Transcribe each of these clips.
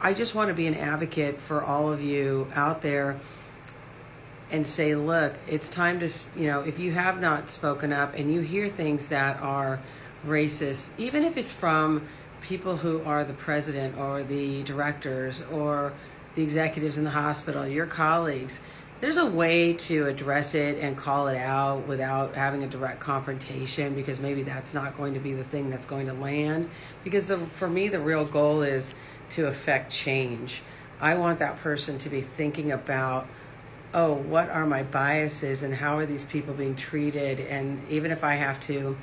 I just want to be an advocate for all of you out there and say, look, it's time to, if you have not spoken up and you hear things that are racist, even if it's from people who are the president or the directors or the executives in the hospital, your colleagues, there's a way to address it and call it out without having a direct confrontation, because maybe that's not going to be the thing that's going to land. Because for me, the real goal is to affect change. I want that person to be thinking about, oh, what are my biases and how are these people being treated? And even if I have to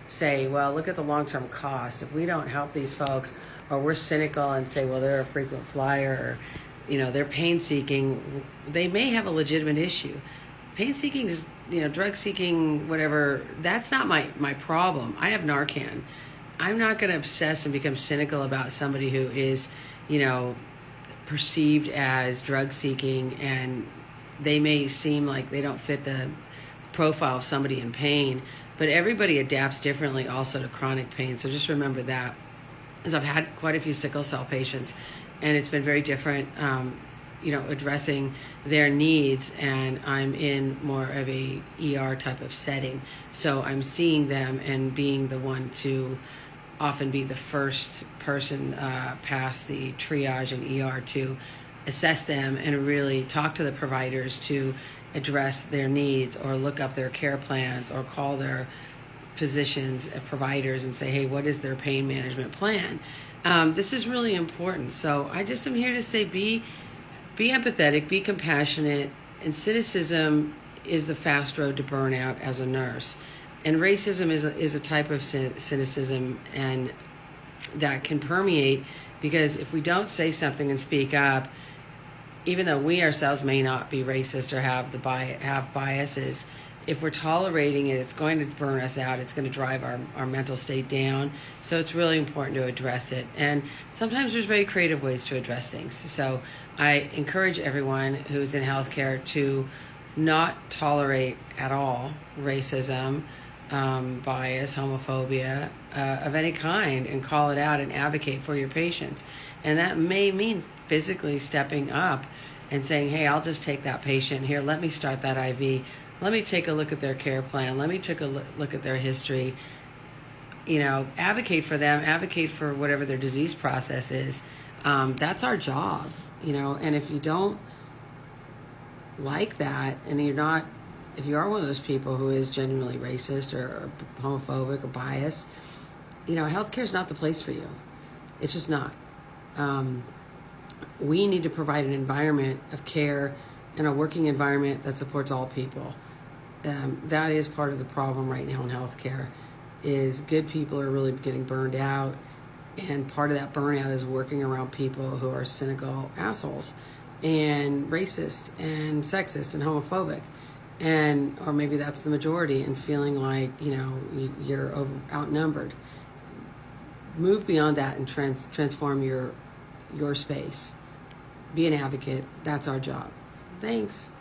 say, well, look at the long-term cost. If we don't help these folks, or we're cynical and say, well, they're a frequent flyer, or they're pain-seeking, they may have a legitimate issue. Pain-seeking is, drug-seeking, whatever, that's not my problem. I have Narcan. I'm not going to obsess and become cynical about somebody who is, perceived as drug-seeking, and they may seem like they don't fit the profile of somebody in pain, but everybody adapts differently also to chronic pain. So just remember that, because I've had quite a few sickle cell patients, and it's been very different, addressing their needs, and I'm in more of a ER type of setting. So I'm seeing them and being the one to often be the first person past the triage and ER to assess them and really talk to the providers to address their needs, or look up their care plans, or call their physicians and providers and say, hey, what is their pain management plan? This is really important. So I just am here to say, be empathetic, be compassionate, and cynicism is the fast road to burnout as a nurse. And racism is a type of cynicism, and that can permeate, because if we don't say something and speak up, even though we ourselves may not be racist or have biases, if we're tolerating it, it's going to burn us out. It's going to drive our mental state down. So it's really important to address it. And sometimes there's very creative ways to address things. So I encourage everyone who's in healthcare to not tolerate at all racism, bias, homophobia of any kind, and call it out and advocate for your patients. And that may mean physically stepping up and saying, hey, I'll just take that patient here. Let me start that IV. Let me take a look at their care plan. Let me take a look at their history. Advocate for them, advocate for whatever their disease process is. That's our job, and if you don't like that, and if you are one of those people who is genuinely racist or homophobic or biased, healthcare is not the place for you. It's just not. We need to provide an environment of care and a working environment that supports all people. That is part of the problem right now in healthcare, is good people are really getting burned out, and part of that burnout is working around people who are cynical assholes and racist and sexist and homophobic, or maybe that's the majority, and feeling like you're outnumbered. Move beyond that and transform your space. Be an advocate. That's our job. Thanks.